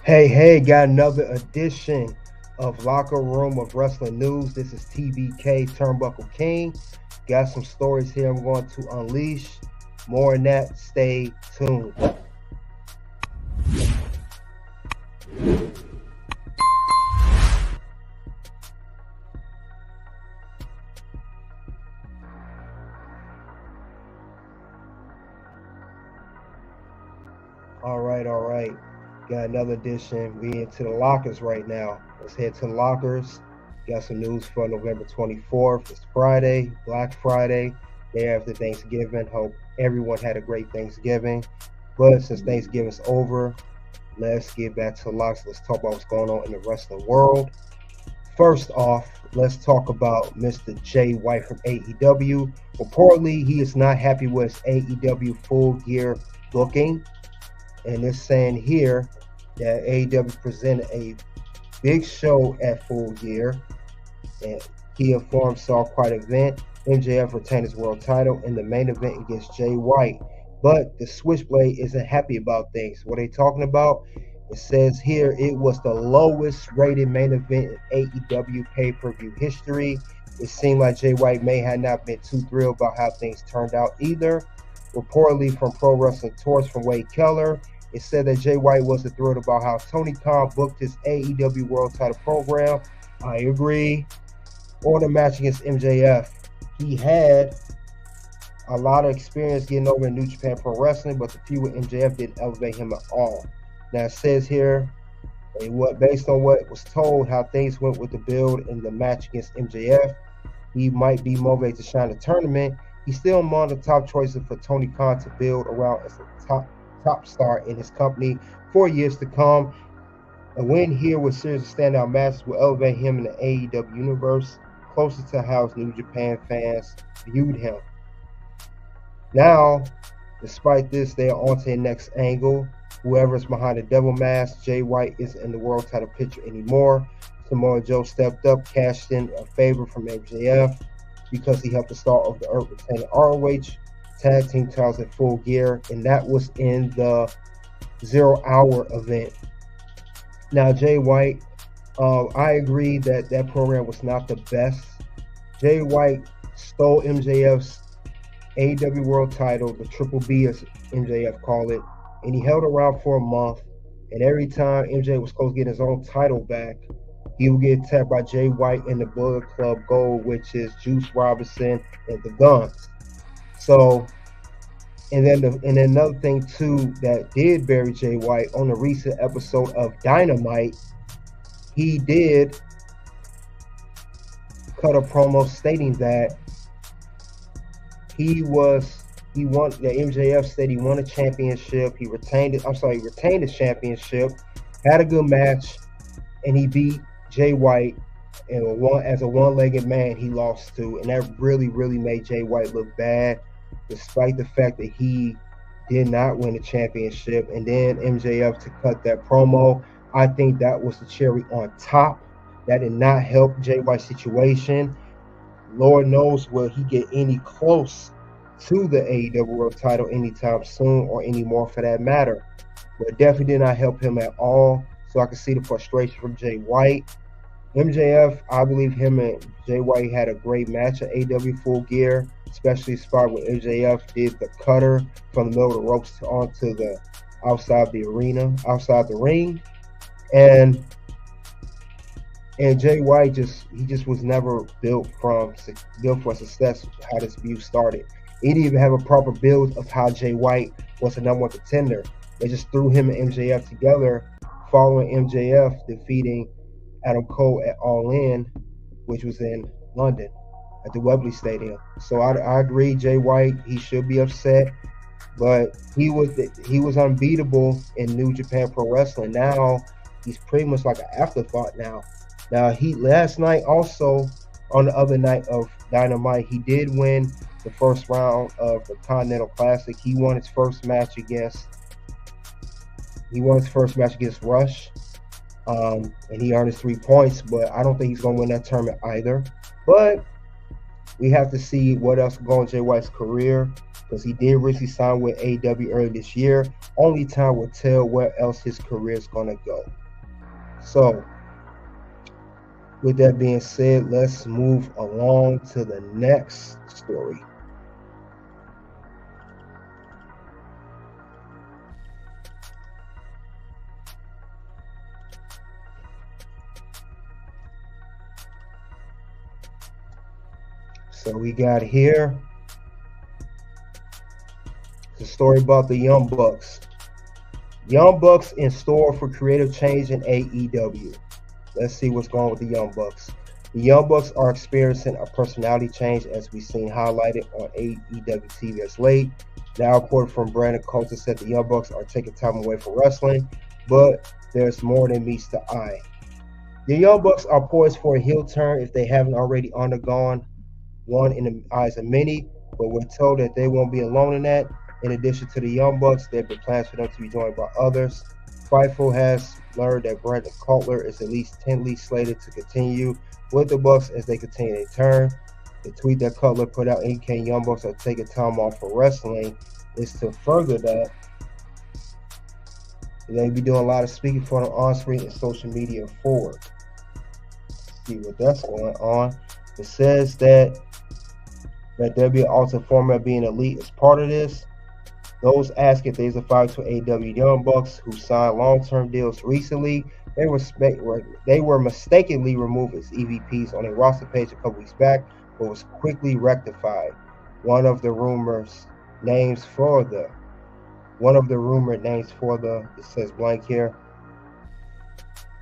Hey, got another edition of Locker Room of Wrestling News. This is TBK Turnbuckle King. Got some stories here I'm going to unleash. More on that, stay tuned. All right. Got another edition. We into the lockers right now. Let's head to the lockers. Got some news for November 24th. It's Friday, Black Friday, day after Thanksgiving. Hope everyone had a great Thanksgiving. But since Thanksgiving's over, let's get back to the locks. Let's talk about what's going on in the wrestling world. First off, let's talk about Mr. Jay White from AEW. Reportedly, he is not happy with his AEW Full Gear booking. And it's saying here that AEW presented a big show at Full Gear, and he informed saw quite an event. MJF retained his world title in the main event against Jay White, but the Switchblade isn't happy about things. What are they talking about? It says here it was the lowest rated main event in AEW pay-per-view history. It seemed like Jay White may have not been too thrilled about how things turned out either. Reportedly from Pro Wrestling Torch from Wade Keller, it said that Jay White wasn't thrilled about how Tony Khan booked his AEW World Title program. I agree. Or the match against MJF. He had a lot of experience getting over in New Japan Pro Wrestling, but the feud with MJF didn't elevate him at all. Now it says here, based on what was told, how things went with the build in the match against MJF, he might be motivated to shine the tournament. He's still among the top choices for Tony Khan to build around as a top star in his company for years to come. A win here with series of standout matches will elevate him in the AEW universe closer to how New Japan fans viewed him. Now, despite this, they are on to the next angle. Whoever's behind the devil mask, Jay White isn't in the world title picture anymore. Samoa Joe stepped up, cashed in a favor from MJF because he helped the Star of the Earth retain ROH tag team titles at Full Gear, and that was in the 0 hour event. Now, Jay White, I agree that that program was not the best. Jay White stole MJF's AEW World title, the Triple B as MJF called it, and he held around for a month. And every time MJ was close to getting his own title back, he would get tapped by Jay White in the Bullet Club Gold, which is Juice Robinson and the Guns. So, and then another thing too that did bury Jay White on a recent episode of Dynamite, he did cut a promo stating that that MJF said he won a championship. He retained the championship, had a good match, and he beat Jay White. And as a one-legged man, he lost to, and that really, really made Jay White look bad, despite the fact that he did not win the championship. And then MJF to cut that promo, I think that was the cherry on top. That did not help Jay White's situation. Lord knows will he get any close to the AEW World title anytime soon, or anymore for that matter. But it definitely did not help him at all. So I can see the frustration from Jay White. MJF, I believe him and Jay White had a great match at AEW Full Gear, especially the spot where MJF did the cutter from the middle of the ropes onto the outside the ring. And Jay White just was never built for success. How this view started, he didn't even have a proper build of how Jay White was the number one contender. They just threw him and MJF together, following MJF defeating Adam Cole at All In, which was in London at the Wembley Stadium. So I agree, Jay White, he should be upset, but he was unbeatable in New Japan Pro Wrestling. Now he's pretty much like an afterthought now. Now, he last night also, on the other night of Dynamite, he did win the first round of the Continental Classic. He won his first match against Rush, and he earned his 3 points. But I don't think he's going to win that tournament either. But we have to see what else going on in Jay White's career. because he did recently sign with AEW earlier this year. Only time will tell where else his career is going to go. So, with that being said, let's move along to the next story. So we got here the story about the Young Bucks. Young Bucks in store for creative change in AEW. Let's see what's going on with the Young Bucks. The Young Bucks are experiencing a personality change, as we've seen highlighted on AEW TV as late. Now, reported from Brandon Coulter said the Young Bucks are taking time away from wrestling, but there's more than meets the eye. The Young Bucks are poised for a heel turn if they haven't already undergone one in the eyes of many, but we're told that they won't be alone in that. In addition to the Young Bucks, there have been plans for them to be joined by others. Fightful has learned that Brandon Cutler is at least tentatively slated to continue with the Bucks as they continue their turn. The tweet that Cutler put out indicating Young Bucks are taking time off for wrestling is to further that. They'll be doing a lot of speaking for them on screen and social media forward. Let's see what that's going on. It says that there'll be an alternate format being elite as part of this. Those asking if there's a fight to AEW Young Bucks who signed long-term deals recently, they were mistakenly removed as EVPs on a roster page a couple weeks back, but was quickly rectified. One of the rumored names for the, it says blank here.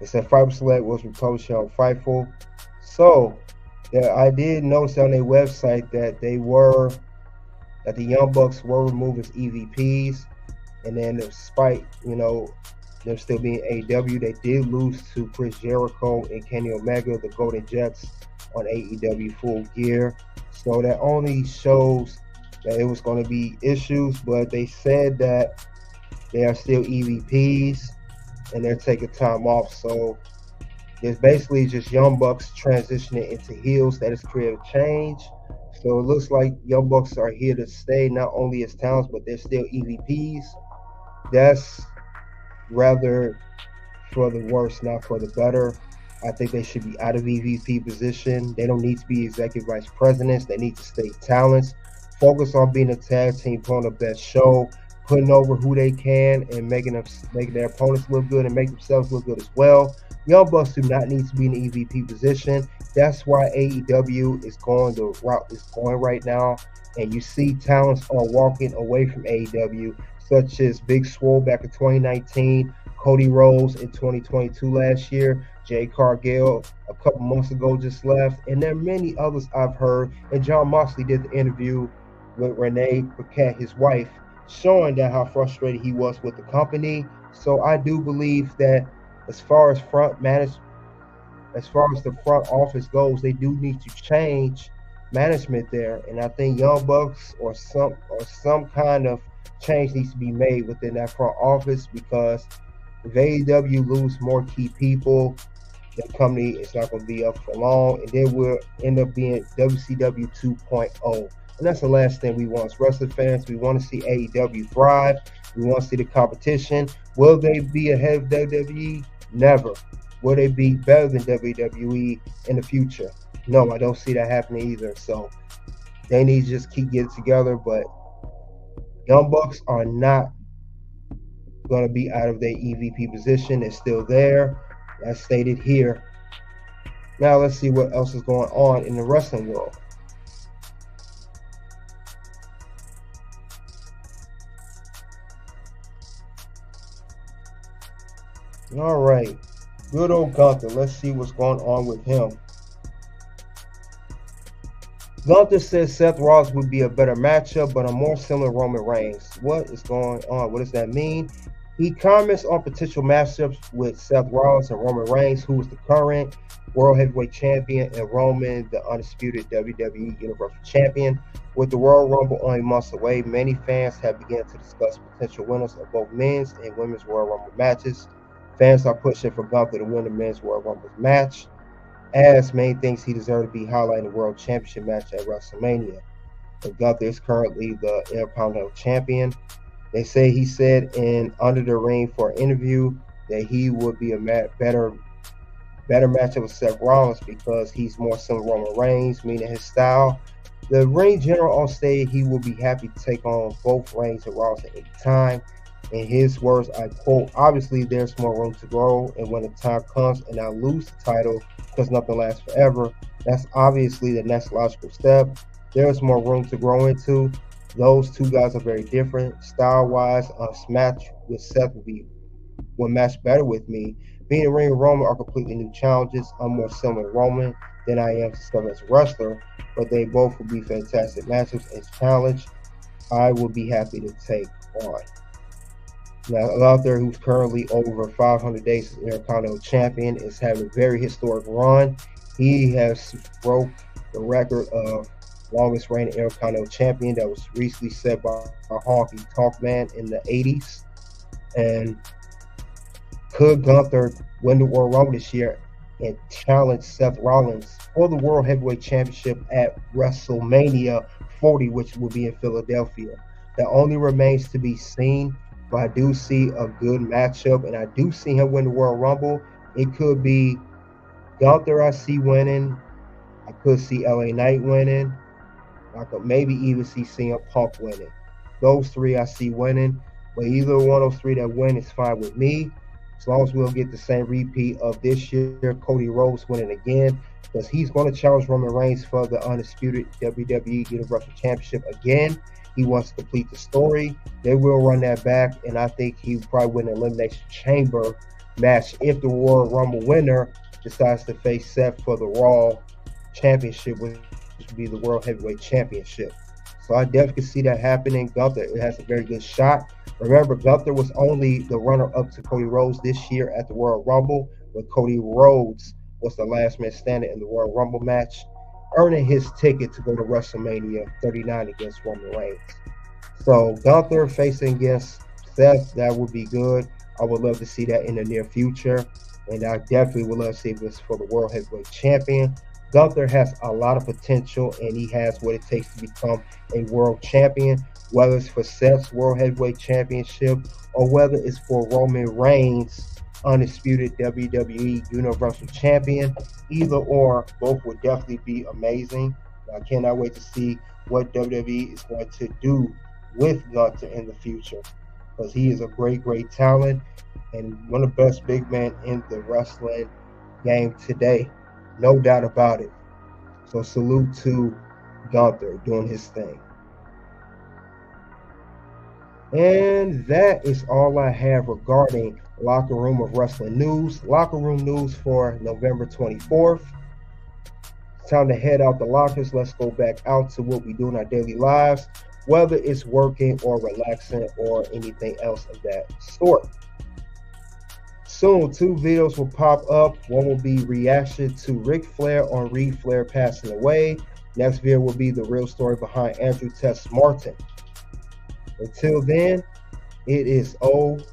It said Fightful Select was republished on Fightful. So, I did notice on their website that the Young Bucks were removed as EVPs, and then despite them still being AEW, they did lose to Chris Jericho and Kenny Omega, the Golden Jets, on AEW Full Gear. So that only shows that it was going to be issues, but they said that they are still EVPs and they're taking time off. So it's basically just Young Bucks transitioning into heels. That is creative change. So it looks like Young Bucks are here to stay, not only as talents, but they're still EVPs. That's rather for the worse, not for the better. I think they should be out of EVP position. They don't need to be executive vice presidents. They need to stay talents. Focus on being a tag team, putting the best show, putting over who they can, and making their opponents look good and make themselves look good as well. Young Bucks do not need to be in the EVP position. That's why AEW is going the route it's going right now. And you see talents are walking away from AEW, such as Big Swole back in 2019, Cody Rhodes in 2022 last year, Jay Cargill a couple months ago just left, and there are many others I've heard. And John Moxley did the interview with Renee Paquette, his wife, showing that how frustrated he was with the company. So I do believe that as far as the front office goes, they do need to change management there, and I think Young Bucks or some kind of change needs to be made within that front office, because if AEW lose more key people, the company is not going to be up for long, and then we'll end up being WCW 2.0. And that's the last thing we want as wrestling fans. We want to see AEW thrive. We want to see the competition. Will they be ahead of WWE? Never. Will they be better than WWE in the future? No, I don't see that happening either. So they need to just keep getting together. But Young Bucks are not going to be out of their EVP position. They're still there, as stated here. Now let's see what else is going on in the wrestling world. All right, good old Gunther. Let's see what's going on with him. Gunther says Seth Rollins would be a better matchup, but a more similar Roman Reigns. What is going on? What does that mean? He comments on potential matchups with Seth Rollins and Roman Reigns, who is the current World Heavyweight Champion, and Roman, the undisputed WWE Universal Champion. With the Royal Rumble only months away, many fans have begun to discuss potential winners of both men's and women's Royal Rumble matches. Fans are pushing for Gunther to win the men's Royal Rumble match, as Main thinks he deserved to be highlighted in the World Championship match at WrestleMania. But Gunther is currently the Intercontinental Champion. They say he said in Under the Ring for an interview that he would be a better matchup with Seth Rollins because he's more similar to Roman Reigns, meaning his style. The ring general all stated he will be happy to take on both Reigns and Rollins at any time. In his words, I quote, obviously there's more room to grow, and when the time comes and I lose the title because nothing lasts forever, that's obviously the next logical step. There's more room to grow into. Those two guys are very different. Style-wise, a match with Seth will match better with me. Being in the ring with Roman are completely new challenges. I'm more similar to Roman than I am to Seth as a wrestler, but they both will be fantastic matchups as challenge I will be happy to take on. Now, Gunther, who's currently over 500 days as Intercontinental Champion, is having a very historic run. He has broke the record of longest reigning Intercontinental Champion that was recently set by Honky Tonk Man in the 80s. And could Gunther win the World Rumble this year and challenge Seth Rollins for the World Heavyweight Championship at WrestleMania 40, which will be in Philadelphia? That only remains to be seen, but I do see a good matchup, and I do see him win the World Rumble. It could be Gunther I see winning. I could see LA Knight winning. I could maybe even see CM Punk winning. Those three I see winning, but either one of those three that win is fine with me. As long as we'll get the same repeat of this year, Cody Rhodes winning again, because he's going to challenge Roman Reigns for the undisputed WWE Universal Championship again. He wants to complete the story. They will run that back, and I think he will probably win an Elimination Chamber match if the Royal Rumble winner decides to face Seth for the Raw Championship, which would be the World Heavyweight Championship. So I definitely can see that happening. Gunther, it has a very good shot. Remember, Gunther was only the runner-up to Cody Rhodes this year at the Royal Rumble, but Cody Rhodes was the last man standing in the Royal Rumble match, earning his ticket to go to WrestleMania 39 against Roman Reigns. So Gunther facing against Seth, that would be good. I would love to see that in the near future, and I definitely would love to see this for the World Heavyweight Champion. Gunther has a lot of potential, and he has what it takes to become a world champion, whether it's for Seth's World Heavyweight Championship or whether it's for Roman Reigns' undisputed WWE Universal Champion. Either or, both would definitely be amazing. I cannot wait to see what WWE is going to do with Gunther in the future, because he is a great, great talent and one of the best big men in the wrestling game today. No doubt about it. So salute to Gunther doing his thing. And that is all I have regarding Locker Room of Wrestling news. Locker Room news for November 24th. It's time to head out the lockers. Let's go back out to what we do in our daily lives, whether it's working or relaxing or anything else of that sort. Soon, 2 videos will pop up. One will be reaction to Ric Flair on Reed Flair passing away. Next video will be the real story behind Andrew Tess Martin. Until then, it is OUT.